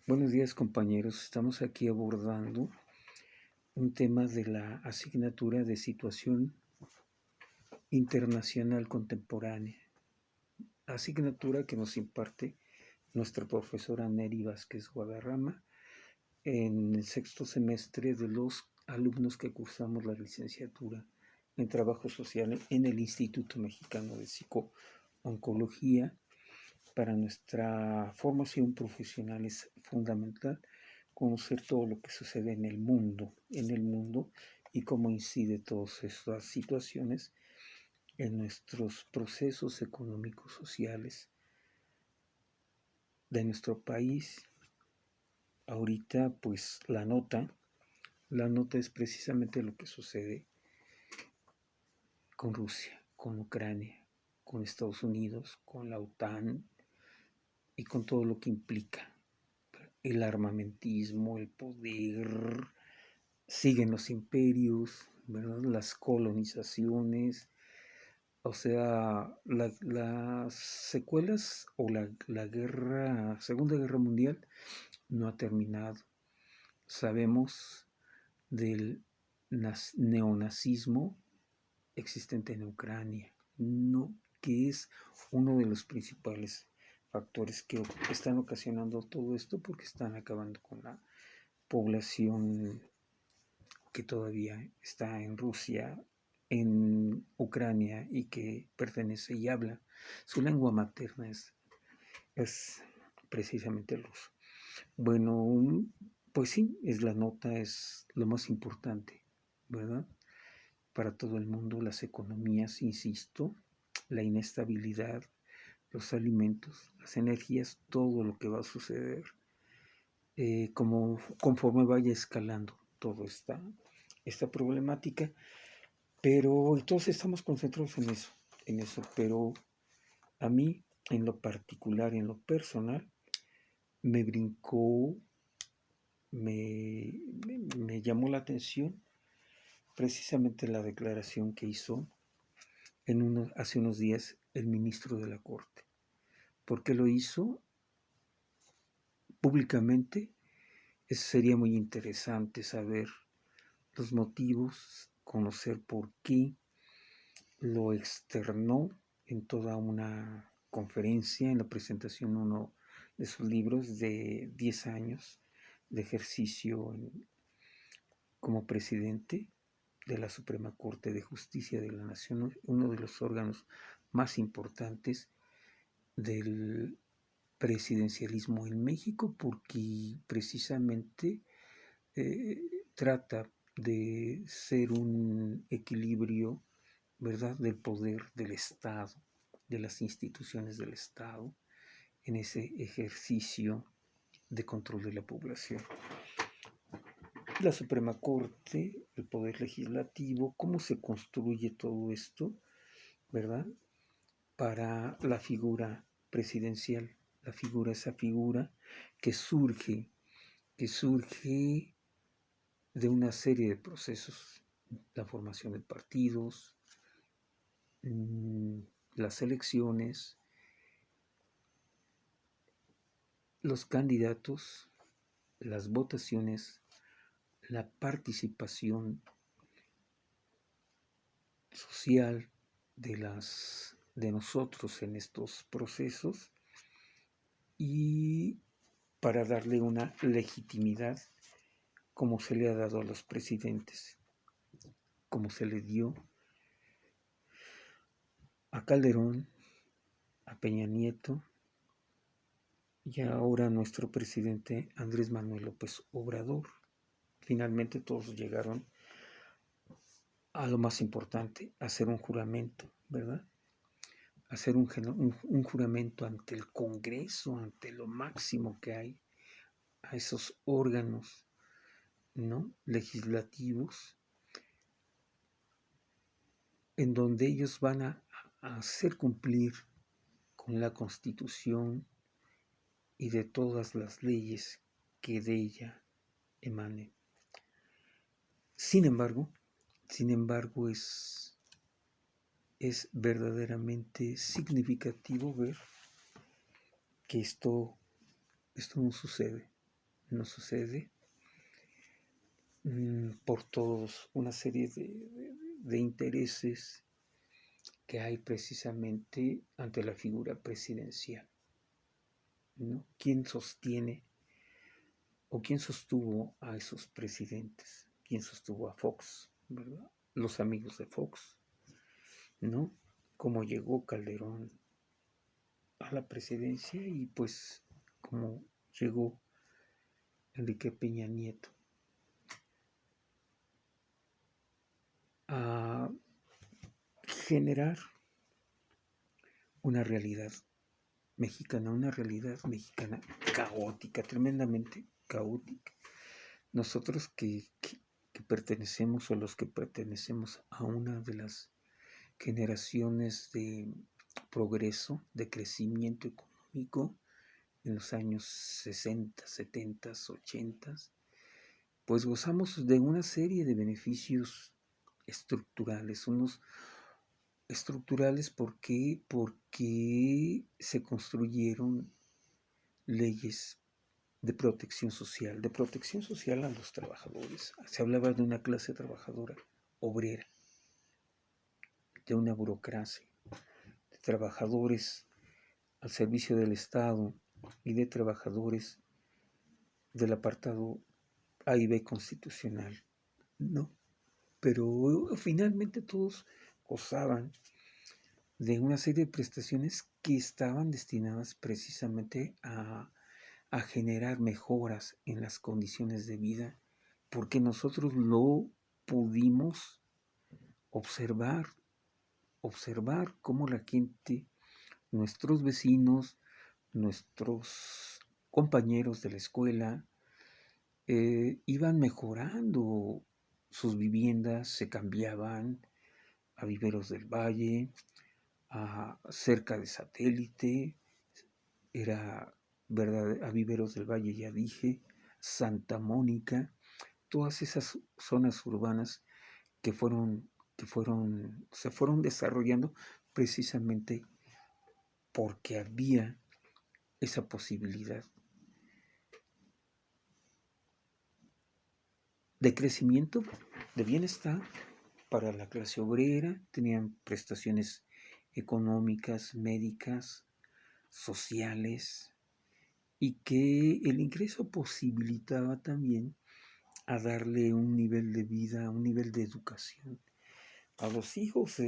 Buenos días, compañeros. Estamos aquí abordando un tema de la asignatura de situación internacional contemporánea, asignatura que nos imparte nuestra profesora Neri Vázquez Guadarrama en el sexto semestre de los alumnos que cursamos la licenciatura en Trabajo Social en el Instituto Mexicano de Psico-Oncología. Para nuestra formación profesional es fundamental conocer todo lo que sucede en el mundo y cómo incide todas estas situaciones en nuestros procesos económicos sociales de nuestro país. Ahorita, pues la nota es precisamente lo que sucede con Rusia, con Ucrania, con Estados Unidos, con la OTAN y con todo lo que implica el armamentismo, el poder, siguen los imperios, ¿verdad? Las colonizaciones, o sea, las secuelas o la Segunda Guerra Mundial no ha terminado. Sabemos del neonazismo existente en Ucrania, no, que es uno de los principales factores que están ocasionando todo esto porque están acabando con la población que todavía está en Rusia, en Ucrania y que pertenece y habla. Su lengua materna es precisamente el ruso. Bueno, pues sí, la nota, es lo más importante, ¿verdad? Para todo el mundo, las economías, insisto, la inestabilidad, los alimentos, las energías, todo lo que va a suceder conforme vaya escalando toda esta problemática, pero todos estamos concentrados en eso, pero a mí en lo particular, en lo personal, me brincó, me llamó la atención precisamente la declaración que hizo hace unos días el ministro de la Corte. ¿Por qué lo hizo públicamente? Eso sería muy interesante saber los motivos, conocer por qué lo externó en toda una conferencia, en la presentación de uno de sus libros de 10 años de ejercicio como presidente de la Suprema Corte de Justicia de la Nación, uno de los órganos más importantes del presidencialismo en México, porque precisamente eh, trata de ser un equilibrio, ¿verdad?, del poder del Estado, de las instituciones del Estado, en ese ejercicio de control de la población. La Suprema Corte, el poder legislativo, cómo se construye todo esto, ¿verdad?, para la figura presidencial, esa figura que surge de una serie de procesos, la formación de partidos, las elecciones, los candidatos, las votaciones, la participación social de nosotros en estos procesos y para darle una legitimidad como se le ha dado a los presidentes, como se le dio a Calderón, a Peña Nieto y ahora a nuestro presidente Andrés Manuel López Obrador. Finalmente todos llegaron a lo más importante, a hacer un juramento, ¿verdad? Hacer un juramento ante el Congreso, ante lo máximo que hay, a esos órganos, ¿no?, legislativos, en donde ellos van a hacer cumplir con la Constitución y de todas las leyes que de ella emanen. Sin embargo, es verdaderamente significativo ver que esto no sucede. no sucede por todos una serie de intereses que hay precisamente ante la figura presidencial, ¿no? ¿Quién sostiene o quién sostuvo a esos presidentes? ¿Quién sostuvo a Fox, verdad? Los amigos de Fox, ¿no? Cómo llegó Calderón a la presidencia y pues cómo llegó Enrique Peña Nieto a generar una realidad una realidad mexicana caótica, tremendamente caótica. Nosotros que pertenecemos o los que pertenecemos a una de las generaciones de progreso, de crecimiento económico en los años 60, 70, 80, pues gozamos de una serie de beneficios estructurales, unos estructurales porque se construyeron leyes de protección social a los trabajadores. Se hablaba de una clase trabajadora obrera, de una burocracia, de trabajadores al servicio del Estado y de trabajadores del apartado A y B constitucional, ¿no? Pero finalmente todos gozaban de una serie de prestaciones que estaban destinadas precisamente a generar mejoras en las condiciones de vida, porque nosotros lo pudimos observar cómo la gente, nuestros vecinos, nuestros compañeros de la escuela, iban mejorando sus viviendas, se cambiaban a Viveros del Valle, cerca de Satélite, era verdad, a Viveros del Valle ya dije, Santa Mónica, todas esas zonas urbanas se fueron desarrollando precisamente porque había esa posibilidad de crecimiento, de bienestar para la clase obrera, tenían prestaciones económicas, médicas, sociales, y que el ingreso posibilitaba también a darle un nivel de vida, un nivel de educación a los hijos.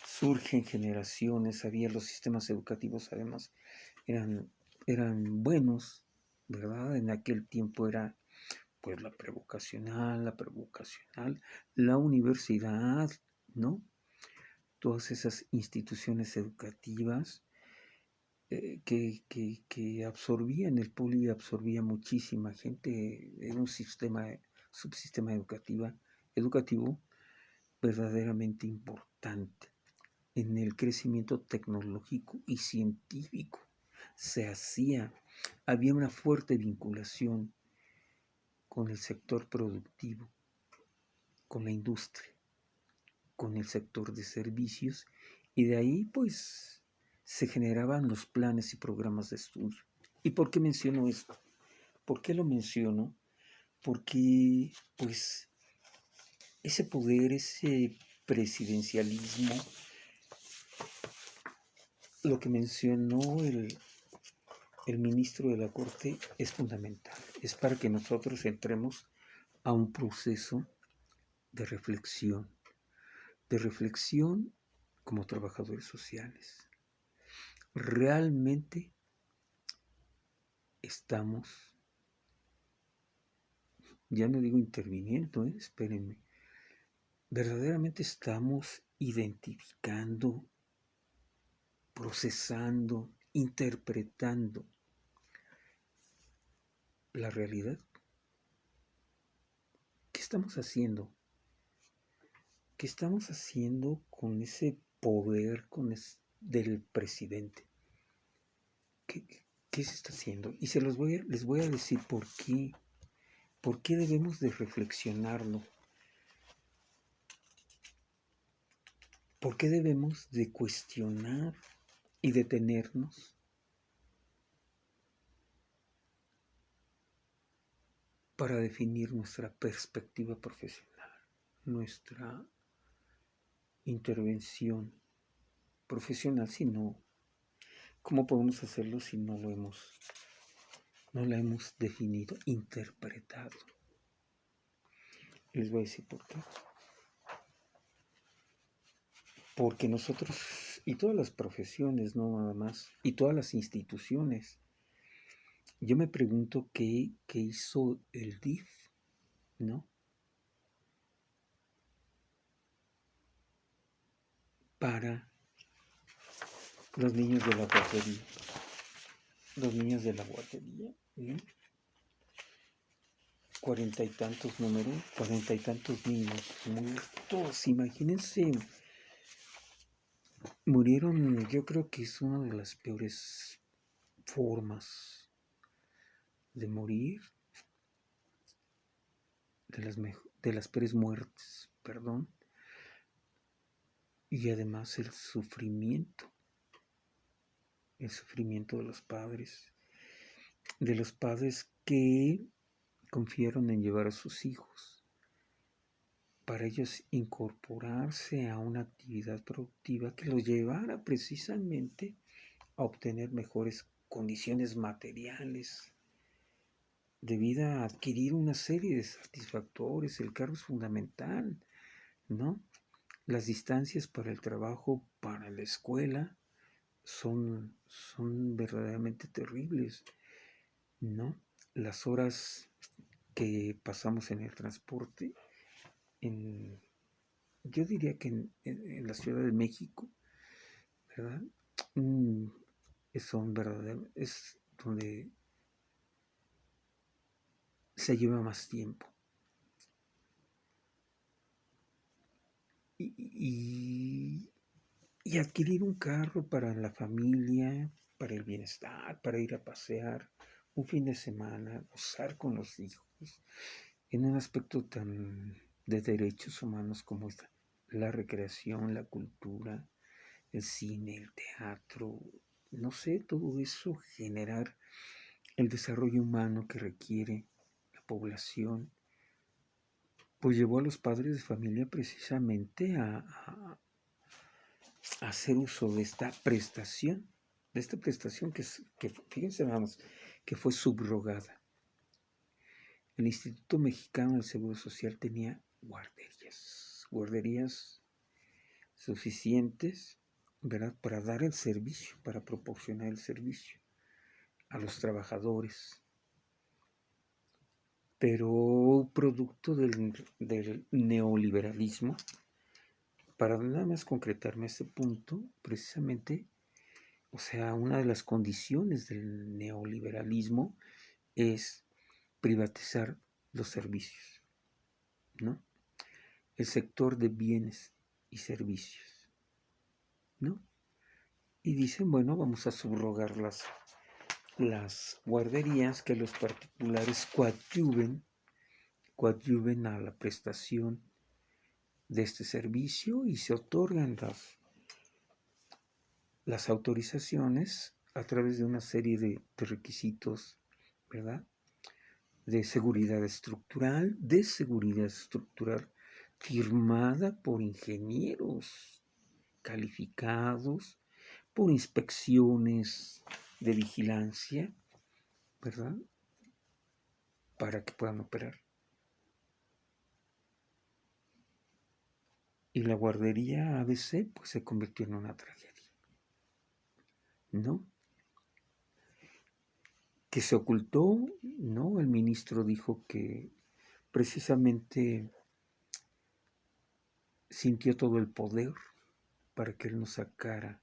Surgen generaciones, había los sistemas educativos además eran buenos, ¿verdad? En aquel tiempo era pues la prevocacional, la universidad, ¿no? Todas esas instituciones educativas que absorbían, el poli absorbía muchísima gente, era un subsistema educativo verdaderamente importante en el crecimiento tecnológico y científico. Había una fuerte vinculación con el sector productivo, con la industria, con el sector de servicios, y de ahí pues se generaban los planes y programas de estudio. ¿Y por qué menciono esto? ¿Por qué lo menciono? Porque pues ese poder, ese presidencialismo, lo que mencionó el ministro de la Corte es fundamental. Es para que nosotros entremos a un proceso de reflexión como trabajadores sociales. Realmente estamos, ya no digo interviniendo, espérenme, verdaderamente estamos identificando, procesando, interpretando la realidad. ¿Qué estamos haciendo? ¿Qué estamos haciendo con ese poder del presidente? ¿Qué se está haciendo? Y les voy a decir por qué. ¿Por qué debemos de reflexionarlo? ¿Por qué debemos de cuestionar y detenernos para definir nuestra perspectiva profesional, nuestra intervención profesional, sino cómo podemos hacerlo si no la hemos definido, interpretado. Les voy a decir por qué. Porque nosotros, y todas las profesiones, no nada más, y todas las instituciones, yo me pregunto qué hizo el DIF, ¿no? Para los niños de la guardería. Los niños de la guardería, ¿no? 40 y tantos números, 40 y tantos niños muertos. Imagínense, murieron, yo creo que es una de las peores formas de morir, de las peores muertes, perdón, y además el sufrimiento de los padres que confiaron en llevar a sus hijos para ellos incorporarse a una actividad productiva que los llevara precisamente a obtener mejores condiciones materiales de vida, a adquirir una serie de satisfactores. El carro es fundamental, ¿no? Las distancias para el trabajo, para la escuela, son verdaderamente terribles, ¿no? Las horas que pasamos en el transporte, yo diría que en la Ciudad de México, ¿verdad? Son verdaderos, es donde se lleva más tiempo. Y adquirir un carro para la familia, para el bienestar, para ir a pasear, un fin de semana, gozar con los hijos, en un aspecto tan de derechos humanos como esta, la recreación, la cultura, el cine, el teatro, no sé, todo eso, generar el desarrollo humano que requiere la población, pues llevó a los padres de familia precisamente a hacer uso de esta prestación, que fíjense vamos, que fue subrogada. El Instituto Mexicano del Seguro Social tenía guarderías suficientes, ¿verdad?, para dar el servicio, para proporcionar el servicio a los trabajadores. Pero producto del neoliberalismo, para nada más concretarme este punto, precisamente, o sea, una de las condiciones del neoliberalismo es privatizar los servicios, ¿no? El sector de bienes y servicios, ¿no? Y dicen, bueno, vamos a subrogar las guarderías, que los particulares coadyuven a la prestación de este servicio y se otorgan las autorizaciones a través de una serie de requisitos, ¿verdad?, de seguridad estructural, firmada por ingenieros calificados, por inspecciones de vigilancia, ¿verdad?, para que puedan operar. Y la guardería ABC pues se convirtió en una tragedia, ¿no? Que se ocultó, ¿no? El ministro dijo que precisamente sintió todo el poder para que él nos sacara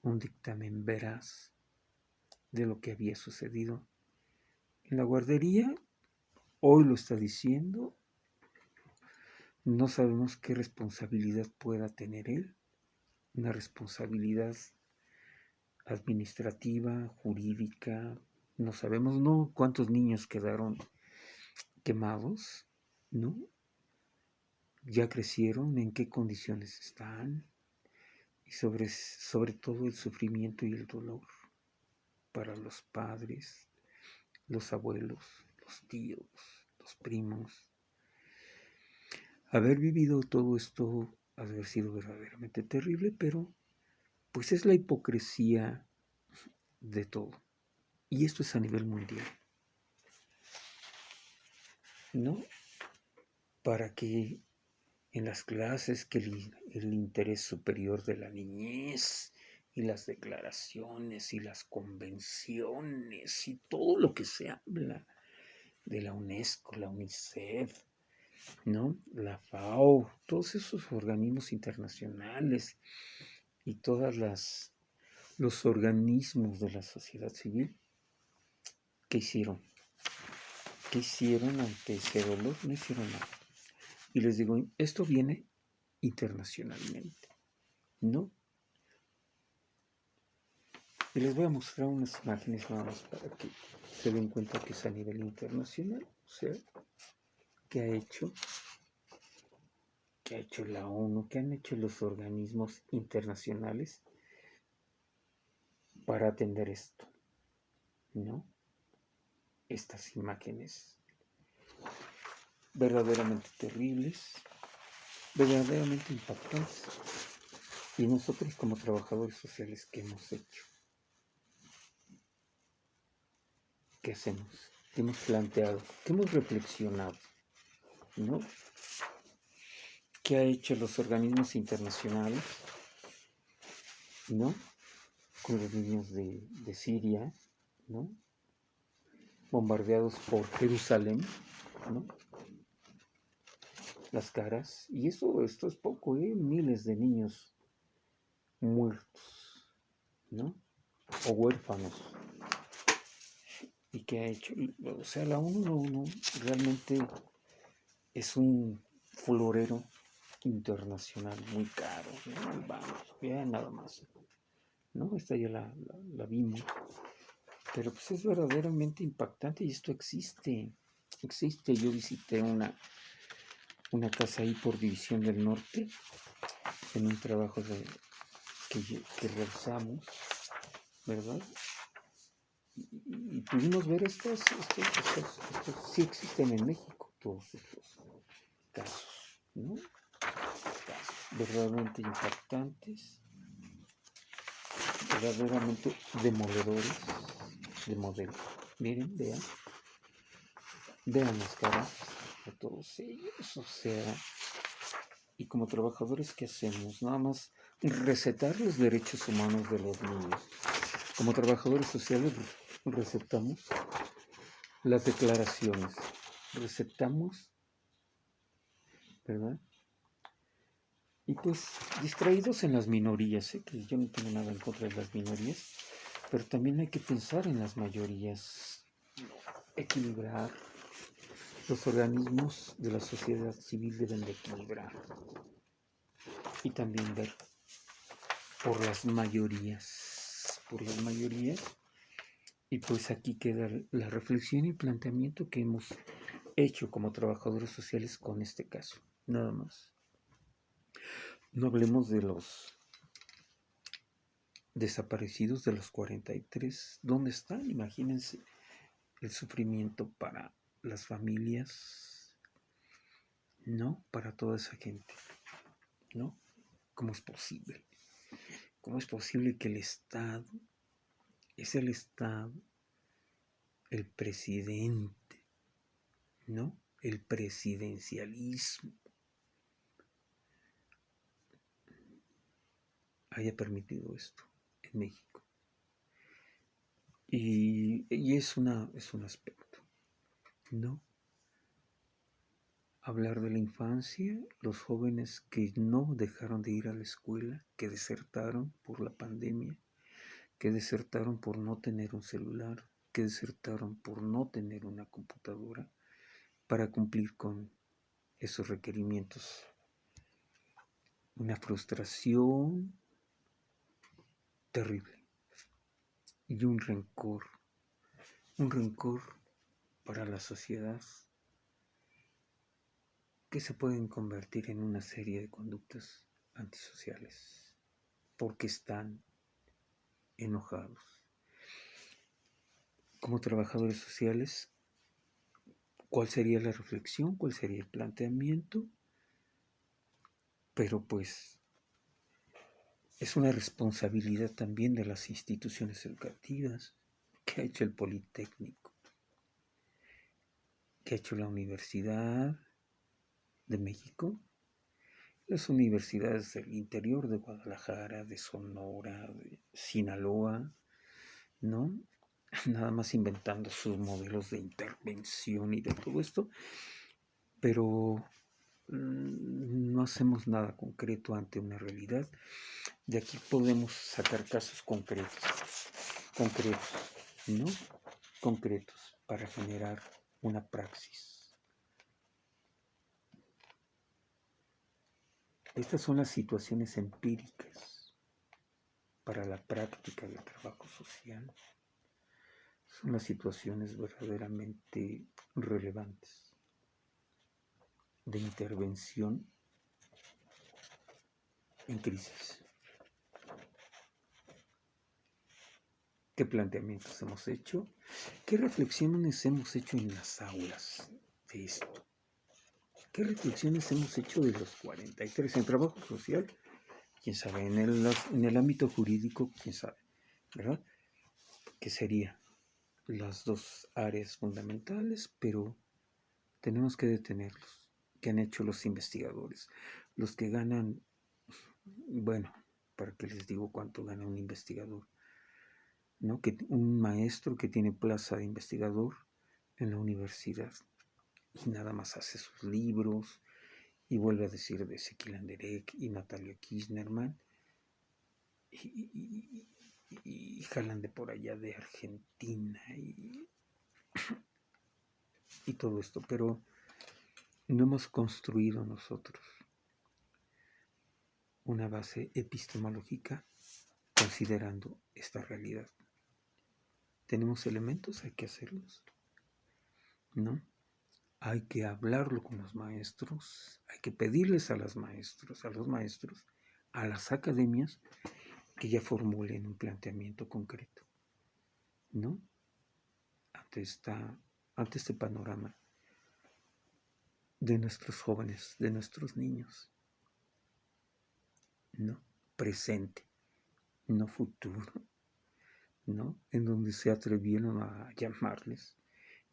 un dictamen veraz de lo que había sucedido en la guardería. Hoy lo está diciendo. No sabemos qué responsabilidad pueda tener él, una responsabilidad administrativa, jurídica. No sabemos, ¿no?, cuántos niños quedaron quemados, ¿no? Ya crecieron, en qué condiciones están, y sobre todo el sufrimiento y el dolor para los padres, los abuelos, los tíos, los primos. Haber vivido todo esto ha de haber sido verdaderamente terrible, pero pues es la hipocresía de todo. Y esto es a nivel mundial, ¿no? Para que en las clases que el interés superior de la niñez y las declaraciones y las convenciones y todo lo que se habla de la UNESCO, la UNICEF, ¿no? La FAO, todos esos organismos internacionales y los organismos de la sociedad civil, ¿qué hicieron? ¿Qué hicieron ante ese dolor? No hicieron nada. Y les digo, esto viene internacionalmente, ¿no? Y les voy a mostrar unas imágenes nada más para que se den cuenta que es a nivel internacional. O sea, ¿qué ha hecho? ¿Qué ha hecho la ONU? ¿Qué han hecho los organismos internacionales para atender esto? ¿No? Estas imágenes verdaderamente terribles, verdaderamente impactantes. Y nosotros como trabajadores sociales, ¿qué hemos hecho? ¿Qué hacemos? ¿Qué hemos planteado? ¿Qué hemos reflexionado? ¿No? ¿Qué ha hecho los organismos internacionales? ¿No? Con los niños de Siria, ¿no? Bombardeados por Jerusalén, ¿no? Las caras. Y esto es poco, ¿eh? Miles de niños muertos, ¿no? O huérfanos. ¿Y qué ha hecho? O sea, la ONU no realmente es un florero internacional muy caro, ¿no? Vamos, vean nada más, ¿no? Esta ya la vimos, pero pues es verdaderamente impactante y esto existe. Yo visité una casa ahí por División del Norte en un trabajo que realizamos, ¿verdad? Y pudimos ver estos sí existen en México, todos estos casos, ¿no? Casos verdaderamente impactantes, verdaderamente demoledores, de modelo. Miren, vean las caras de todos ellos, o sea, y como trabajadores, ¿qué hacemos? Nada más recetar los derechos humanos de los niños. Como trabajadores sociales recetamos las declaraciones, recetamos, ¿verdad? Y pues distraídos en las minorías, que yo no tengo nada en contra de las minorías, pero también hay que pensar en las mayorías, equilibrar. Los organismos de la sociedad civil deben de equilibrar y también ver por las mayorías, y pues aquí queda la reflexión y planteamiento que hemos hecho como trabajadores sociales con este caso, nada más. No hablemos de los desaparecidos, de los 43. ¿Dónde están? Imagínense el sufrimiento para las familias, ¿no? Para toda esa gente, ¿no? ¿Cómo es posible? ¿Cómo es posible que el Estado, el presidente, ¿no? El presidencialismo haya permitido esto en México? Y es un aspecto, ¿no? Hablar de la infancia, los jóvenes que no dejaron de ir a la escuela, que desertaron por la pandemia, que desertaron por no tener un celular, que desertaron por no tener una computadora para cumplir con esos requerimientos. Una frustración terrible y un rencor para la sociedad que se pueden convertir en una serie de conductas antisociales porque están enojados. Como trabajadores sociales ¿Cuál sería la reflexión? ¿Cuál sería el planteamiento? Pero pues es una responsabilidad también de las instituciones educativas que ha hecho el Politécnico, que ha hecho la Universidad de México, las universidades del interior de Guadalajara, de Sonora, de Sinaloa, ¿no? Nada más inventando sus modelos de intervención y de todo esto, pero no hacemos nada concreto ante una realidad. De aquí podemos sacar casos concretos, ¿no? Concretos para generar una praxis. Estas son las situaciones empíricas para la práctica del trabajo social. Son las situaciones verdaderamente relevantes de intervención en crisis. ¿Qué planteamientos hemos hecho? ¿Qué reflexiones hemos hecho en las aulas de esto? ¿Qué reflexiones hemos hecho de los 43 en trabajo social? ¿Quién sabe? En el ámbito jurídico, ¿quién sabe? ¿Verdad? Que serían las dos áreas fundamentales, pero tenemos que detenerlos. ¿Qué han hecho los investigadores? Los que ganan, bueno, ¿para qué les digo cuánto gana un investigador? ¿No? Que un maestro que tiene plaza de investigador en la universidad y nada más hace sus libros y vuelve a decir de Ezequiel Anderek y Natalia Kirchnerman y jalan de por allá de Argentina y todo esto, pero no hemos construido nosotros una base epistemológica considerando esta realidad. ¿Tenemos elementos? Hay que hacerlos, ¿no? Hay que hablarlo con los maestros, hay que pedirles a los maestros, a las academias, que ya formulen un planteamiento concreto, ¿no? Ante este panorama de nuestros jóvenes, de nuestros niños, ¿no? Presente, no futuro, ¿no? En donde se atrevieron a llamarles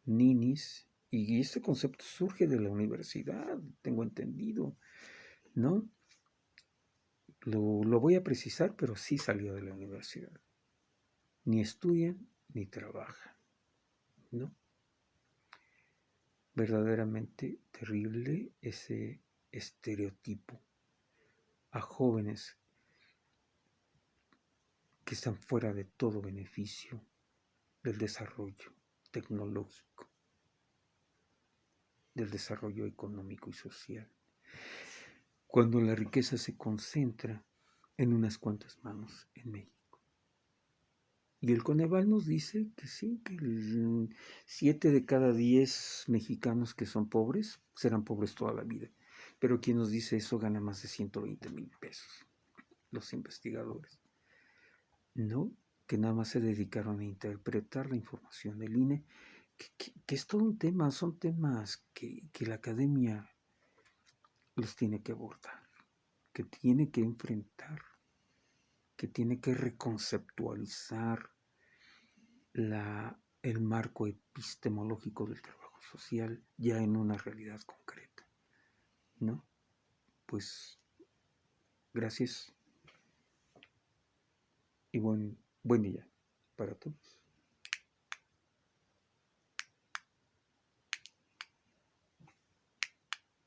ninis, y este concepto surge de la universidad, tengo entendido, ¿no? Lo voy a precisar, pero sí salió de la universidad. Ni estudian ni trabajan, ¿no? Verdaderamente terrible ese estereotipo a jóvenes que están fuera de todo beneficio del desarrollo tecnológico, del desarrollo económico y social, cuando la riqueza se concentra en unas cuantas manos en México. Y el Coneval nos dice que sí, que 7 de cada 10 mexicanos que son pobres serán pobres toda la vida. Pero quien nos dice eso gana más de 120,000 pesos, los investigadores, ¿no? Que nada más se dedicaron a interpretar la información del INE, que es todo un tema, son temas que la academia los tiene que abordar, que tiene que enfrentar, que tiene que reconceptualizar el marco epistemológico del trabajo social ya en una realidad concreta, ¿no? Pues gracias y buen día para todos.